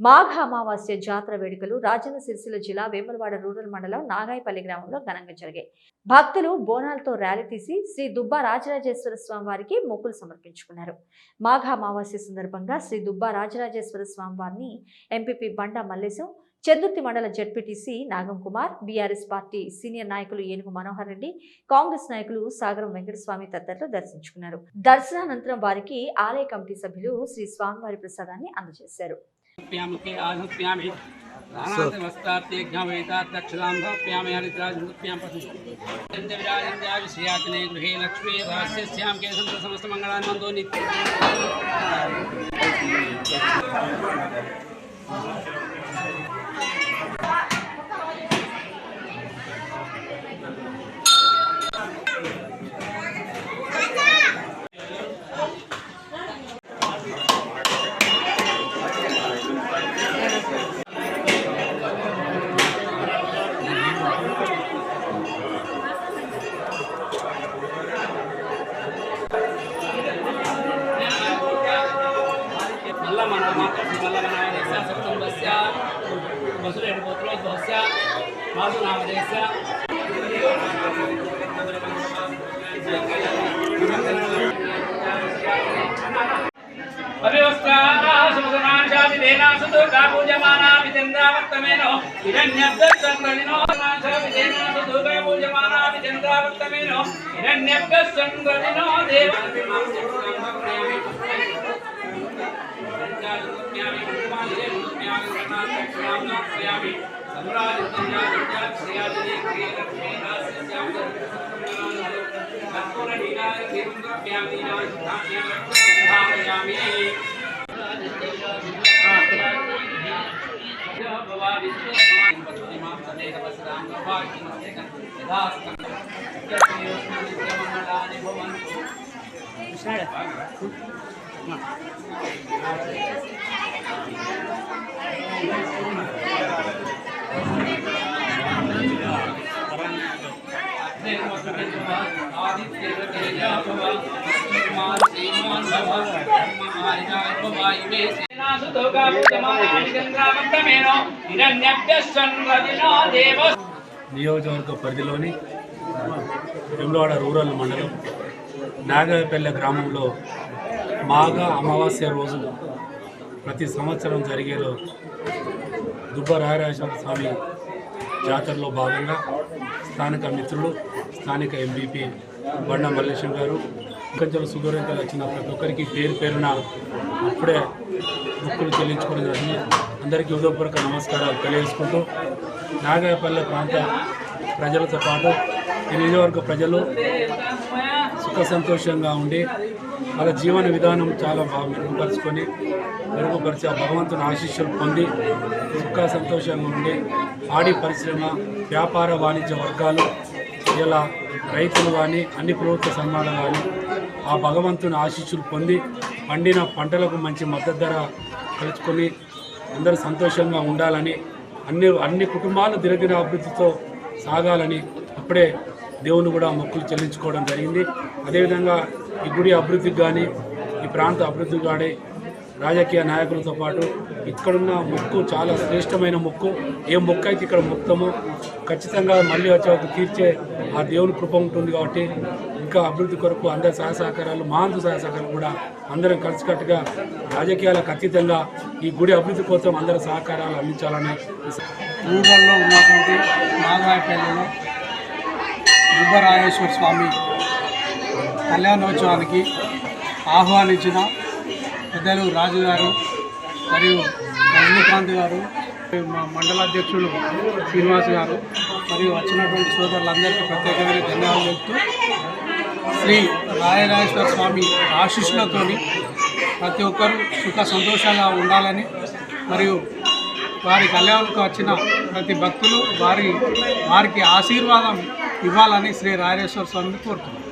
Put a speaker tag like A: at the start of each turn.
A: మాఘ అమావాస్య జాతర వేడుకలు రాజన్న సిరిసిల్ల జిల్లా వేములవాడ రూరల్ మండలం నాగాయపల్లి గ్రామంలో ఘనంగా జరిగాయి. భక్తులు బోనాలతో ర్యాలీ తీసి శ్రీ దుబ్బా రాజరాజేశ్వర స్వామి వారికి మొక్కులు సమర్పించుకున్నారు. మాఘ అమావాస్య సందర్భంగా శ్రీ దుబ్బా రాజరాజేశ్వర స్వామి వారిని ఎంపీపీ బండా మల్లేశం, చందుర్తి మండల జడ్పీటీసీ నాగం కుమార్, బీఆర్ఎస్ పార్టీ సీనియర్ నాయకులు ఏనుగు మనోహర్ రెడ్డి, కాంగ్రెస్ నాయకులు సాగరం వెంకటస్వామి తదితరులు దర్శించుకున్నారు. దర్శనానంతరం వారికి ఆలయ కమిటీ సభ్యులు శ్రీ స్వామివారి ప్రసాదాన్ని అందజేశారు.
B: गृहे लक्ष्मी रहस्यस्यां के समस्त मंगलानि मन्दो नित्य
C: నియోజకవర్గ పరిధిలోని వేములవాడ రూరల్ మండలం నాగాయపల్లి గ్రామంలో మాఘ అమావాస్య రోజు ప్రతి సంవత్సరం జరిగేలో దుబ్బా రాజరాజేశ్వర స్వామి జాతరలో భాగంగా స్థానిక మిత్రులు, స్థానిక ఎంపీపీ బండా మల్లేశం గారు, కొంచెం సుదూరంగా వచ్చిన ప్రతి ఒక్కరికి పేరు పేరున అప్పుడే మొక్కులు చెల్లించుకోవడం జరిగింది. అందరికీ హృదయపూర్వక నమస్కారాలు తెలియజేసుకుంటూ నాగాయపల్లి ప్రాంత ప్రజలతో పాటు ఈ నియోజకవర్గ ప్రజలు సుఖ సంతోషంగా ఉండి వాళ్ళ జీవన విధానం చాలా బాగా మెరుగుపరిచి ఆ భగవంతుని ఆశీస్సులు పొంది సుఖ సంతోషంగా ఉండి ఆడి పరిశ్రమ, వ్యాపార వాణిజ్య వర్గాలు, ఇలా రైతులు కానీ అన్ని ప్రభుత్వ సంఘాలు కానీ ఆ భగవంతుని ఆశీస్సులు పొంది పండిన పంటలకు మంచి మద్దతు ధర కలుసుకొని అందరూ సంతోషంగా ఉండాలని, అన్ని కుటుంబాలు దినదిన అభివృద్ధితో సాగాలని అప్పుడే దేవుని కూడా మొక్కులు చెల్లించుకోవడం జరిగింది. అదేవిధంగా ఈ గుడి అభివృద్ధికి కానీ ఈ ప్రాంత అభివృద్ధికి కానీ రాజకీయ నాయకులతో పాటు ఇక్కడున్న మొక్కు చాలా శ్రేష్టమైన మొక్కు. ఏ మొక్కు అయితే ఇక్కడ మొత్తమో ఖచ్చితంగా మళ్ళీ వచ్చే తీర్చే ఆ దేవుని కృప ఉంటుంది. కాబట్టి ఇంకా అభివృద్ధి కొరకు అందరి సహసహకారాలు, మహాంతు సహసహకారాలు కూడా అందరం కలిసికట్టుగా రాజకీయాలకు అతీతంగా ఈ గుడి అభివృద్ధి కోసం అందరి సహకారాలు అందించాలని
D: రూరల్లో ఉన్నటువంటి నాగాయపల్లిలో దుబ్బా రాజేశ్వర స్వామి కళ్యాణోత్సవానికి ఆహ్వానించిన పెద్దలు రాజు గారు మరియు రజనీకాంత్ గారు, మా మండల అధ్యక్షులు శ్రీనివాస్ గారు మరియు వచ్చినటువంటి సోదరులందరికీ ప్రత్యేకమైన ధన్యవాదాలు చెప్తూ శ్రీ రాజరాజేశ్వర స్వామి ఆశీస్సులతోని ప్రతి ఒక్కరూ సుఖ సంతోషంగా ఉండాలని మరియు వారి కళ్యాణకు వచ్చిన ప్రతి భక్తులు వారికి ఆశీర్వాదం ఇవ్వాలని శ్రీ రాజరాజేశ్వర స్వామిని కోరుతున్నాను.